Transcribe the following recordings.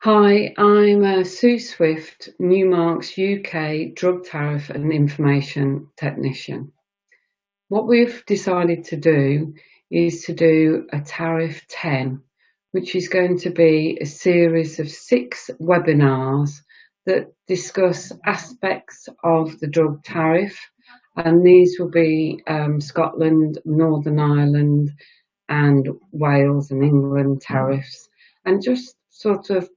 Hi, I'm Sue Swift, Newmark's UK Drug Tariff and Information Technician. What we've decided to do is to do a Tariff 10, which is going to be a series of 6 webinars that discuss aspects of the drug tariff, and these will be Scotland, Northern Ireland and Wales and England tariffs, and just sort of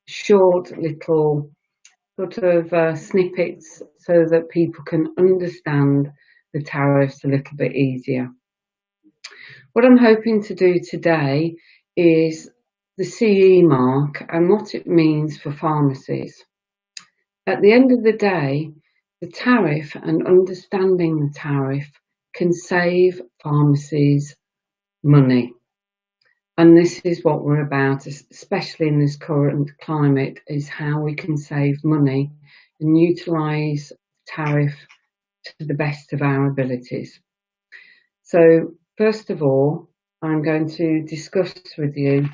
short little snippets so that people can understand the tariffs a little bit easier. What I'm hoping to do today is the CE mark and what it means for pharmacies. At the end of the day, the tariff and understanding the tariff can save pharmacies money. And this is what we're about, especially in this current climate, is how we can save money and utilise tariff to the best of our abilities. So first of all, I'm going to discuss with you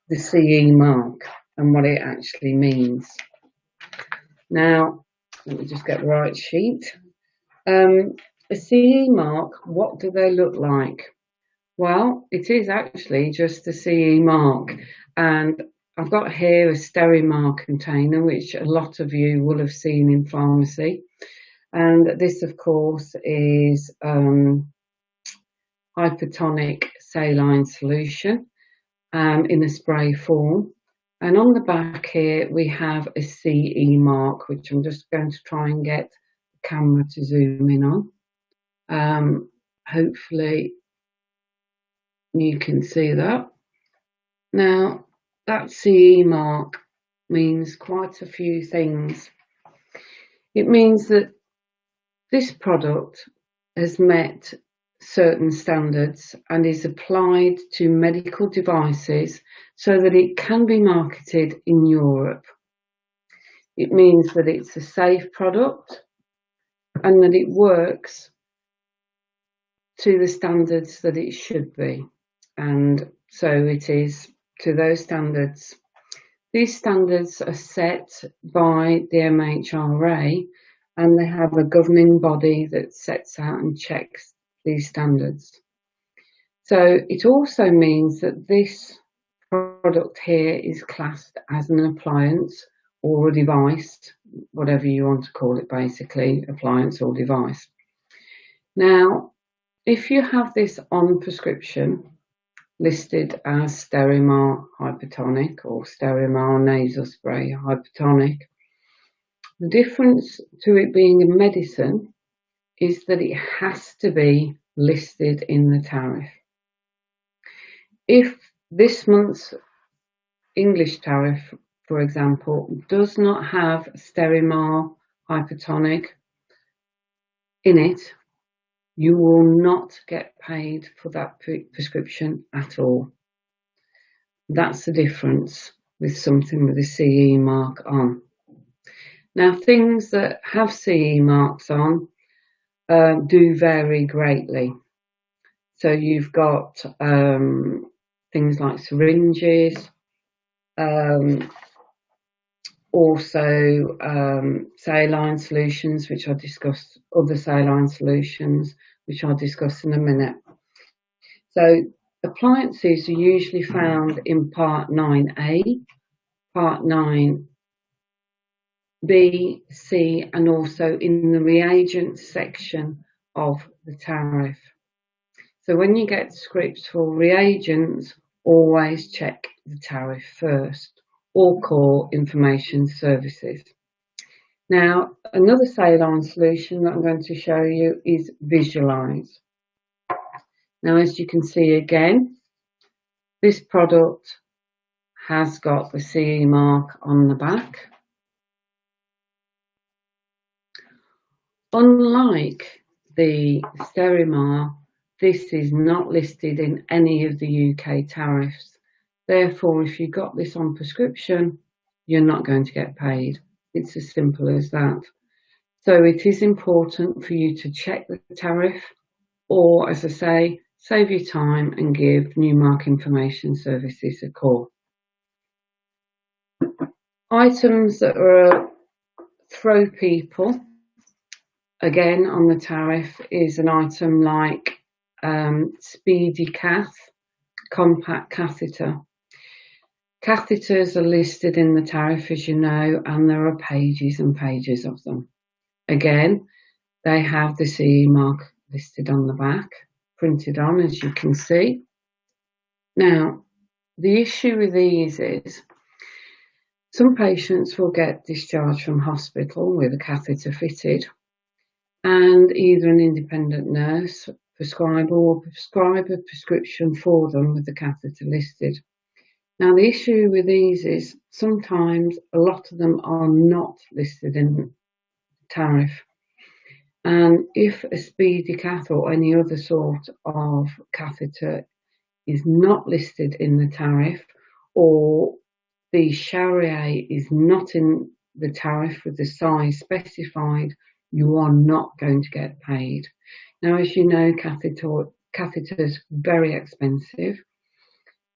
the CE mark and what it actually means. Now, let me just get the right sheet. A CE mark, what do they look like? Well, it is actually just a CE mark, and I've got here a Sterimar container, which a lot of you will have seen in pharmacy. And this, of course, is hypertonic saline solution in a spray form. And on the back here, we have a CE mark, which I'm just going to try and get the camera to zoom in on. Hopefully, you can see that. Now, that CE mark means quite a few things. It means that this product has met certain standards and is applied to medical devices so that it can be marketed in Europe. It means that it's a safe product and that it works to the standards that it should be. And so it is to those standards. These standards are set by the MHRA, and they have a governing body that sets out and checks these standards. So it also means that this product here is classed as an appliance or a device, whatever you want to call it, basically, appliance or device. Now, if you have this on prescription, listed as Sterimar hypertonic or Sterimar nasal spray hypertonic, the difference to it being a medicine is that it has to be listed in the tariff. If this month's English tariff, for example, does not have Sterimar hypertonic in it, you will not get paid for that prescription at all. That's the difference with something with a CE mark on. Now, things that have CE marks on do vary greatly. So you've got things like syringes, also saline solutions, which I'll discuss, other saline solutions, which I'll discuss in a minute. So appliances are usually found in Part 9A, Part 9B, C, and also in the reagents section of the tariff. So when you get scripts for reagents, always check the tariff first, or call information services. Now, another saline solution that I'm going to show you is Visualize. Now, as you can see again, this product has got the CE mark on the back. Unlike the Sterimar, this is not listed in any of the UK tariffs. Therefore, if you got this on prescription, you're not going to get paid. It's as simple as that. So it is important for you to check the tariff, or, as I say, save your time and give Newmark Information Services a call. Items that are throw people, again on the tariff, is an item like Speedy Cath compact catheter. Catheters are listed in the tariff, as you know, and there are pages and pages of them. Again, they have the CE mark listed on the back, printed on, as you can see. Now, the issue with these is some patients will get discharged from hospital with a catheter fitted, and either an independent nurse, prescriber, or prescribe a prescription for them with the catheter listed. Now, the issue with these is sometimes a lot of them are not listed in the tariff. And if a speedy cath or any other sort of catheter is not listed in the tariff, or the Charrier is not in the tariff with the size specified, you are not going to get paid. Now, as you know, catheters very expensive,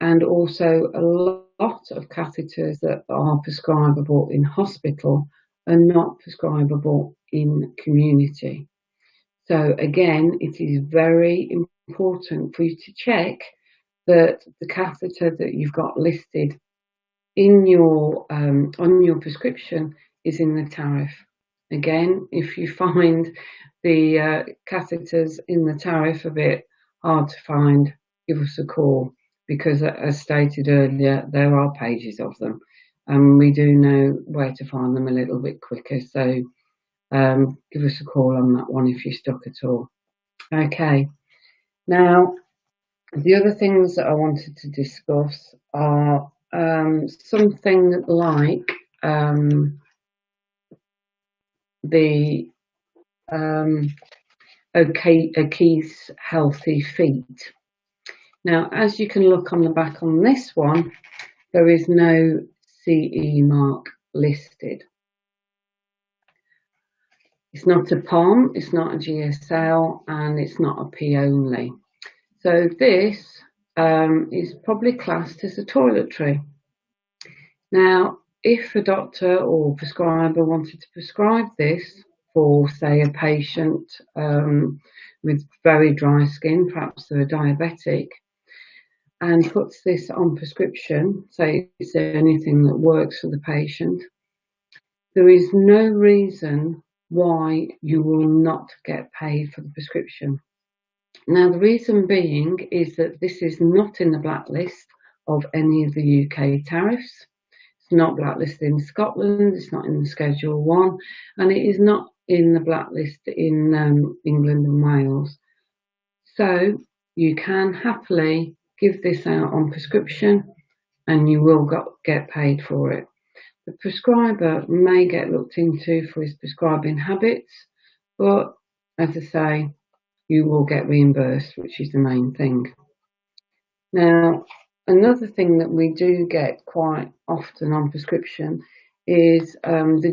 and also a lot of catheters that are prescribable in hospital are not prescribable in community. So again, it is very important for you to check that the catheter that you've got listed in your on your prescription is in the tariff. Again, if you find the catheters in the tariff a bit hard to find, give us a call, because as stated earlier, there are pages of them, and we do know where to find them a little bit quicker. So give us a call on that one if you're stuck at all. Okay, now the other things that I wanted to discuss are something like the O'Keefe's Healthy Feet. Now, as you can look on the back on this one, there is no CE mark listed. It's not a POM, it's not a GSL, and it's not a P only. So this is probably classed as a toiletry. Now, if a doctor or prescriber wanted to prescribe this for, say, a patient with very dry skin, perhaps they're a diabetic, and puts this on prescription, say it's the only thing that works for the patient, there is no reason why you will not get paid for the prescription. Now, the reason being is that this is not in the blacklist of any of the UK tariffs. It's not blacklisted in Scotland, it's not in the Schedule 1, and it is not in the blacklist in England and Wales. So you can happily give this out on prescription and you will get paid for it. The prescriber may get looked into for his prescribing habits, but as I say, you will get reimbursed, which is the main thing. Now, another thing that we do get quite often on prescription is the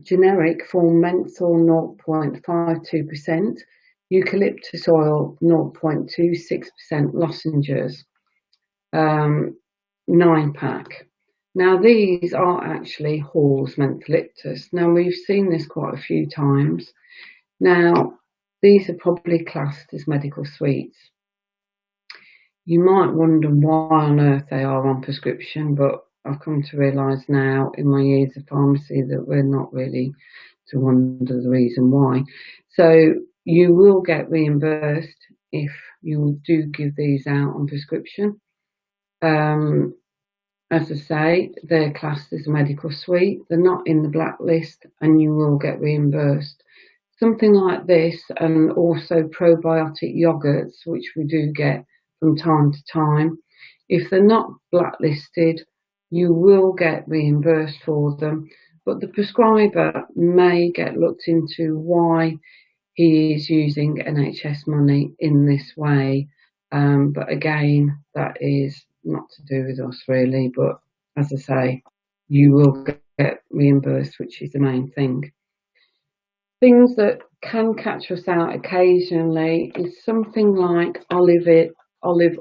generic for menthol 0.52%, eucalyptus oil 0.26% lozenges, 9-pack. Now, these are actually Hall's mentholyptus. Now, we've seen this quite a few times. Now, these are probably classed as medical sweets. You might wonder why on earth they are on prescription, but I've come to realise now in my years of pharmacy that we're not really to wonder the reason why. So you will get reimbursed if you do give these out on prescription. As I say, they're classed as a medical suite. They're not in the blacklist, and you will get reimbursed. Something like this, and also probiotic yogurts, which we do get from time to time. If they're not blacklisted, you will get reimbursed for them, but the prescriber may get looked into why he is using NHS money in this way. But again, that is not to do with us really, but as I say, you will get reimbursed, which is the main thing. Things that can catch us out occasionally is something like olive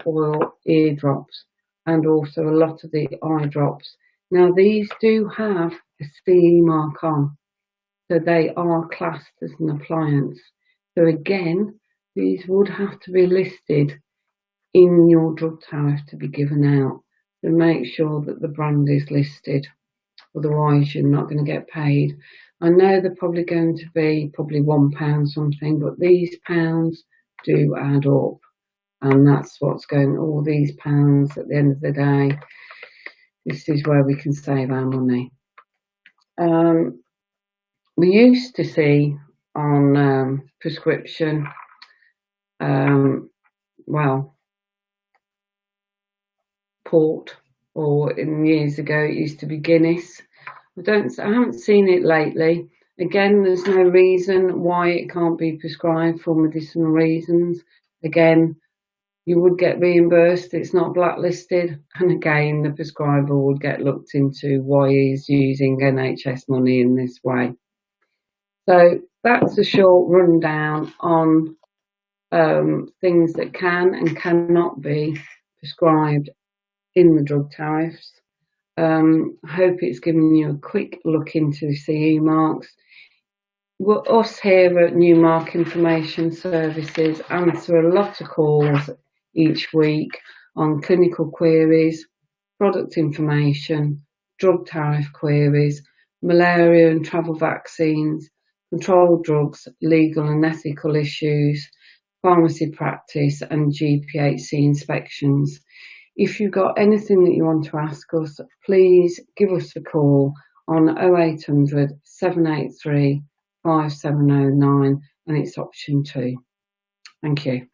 oil ear drops, and also a lot of the eye drops Now these do have a CE mark on, so they are classed as an appliance. So again, these would have to be listed in your drug tariff to be given out. So make sure that the brand is listed, otherwise you're not going to get paid. I know they're probably going to be £1 something, but these pounds do add up, and that's what's going, all these pounds at the end of the day. This is where we can save our money. We used to see on prescription, port, or in years ago it used to be Guinness. I haven't seen it lately. Again, there's no reason why it can't be prescribed for medicinal reasons. Again, you would get reimbursed, it's not blacklisted, and again the prescriber would get looked into why he's using NHS money in this way. So that's a short rundown on things that can and cannot be prescribed in the drug tariffs. I hope it's given you a quick look into CE marks. Us here at Newmark Information Services answer a lot of calls each week on clinical queries, product information, drug tariff queries, malaria and travel vaccines, controlled drugs, legal and ethical issues, pharmacy practice and GPHC inspections. If you've got anything that you want to ask us, please give us a call on 0800 783 5709 and it's option 2. Thank you.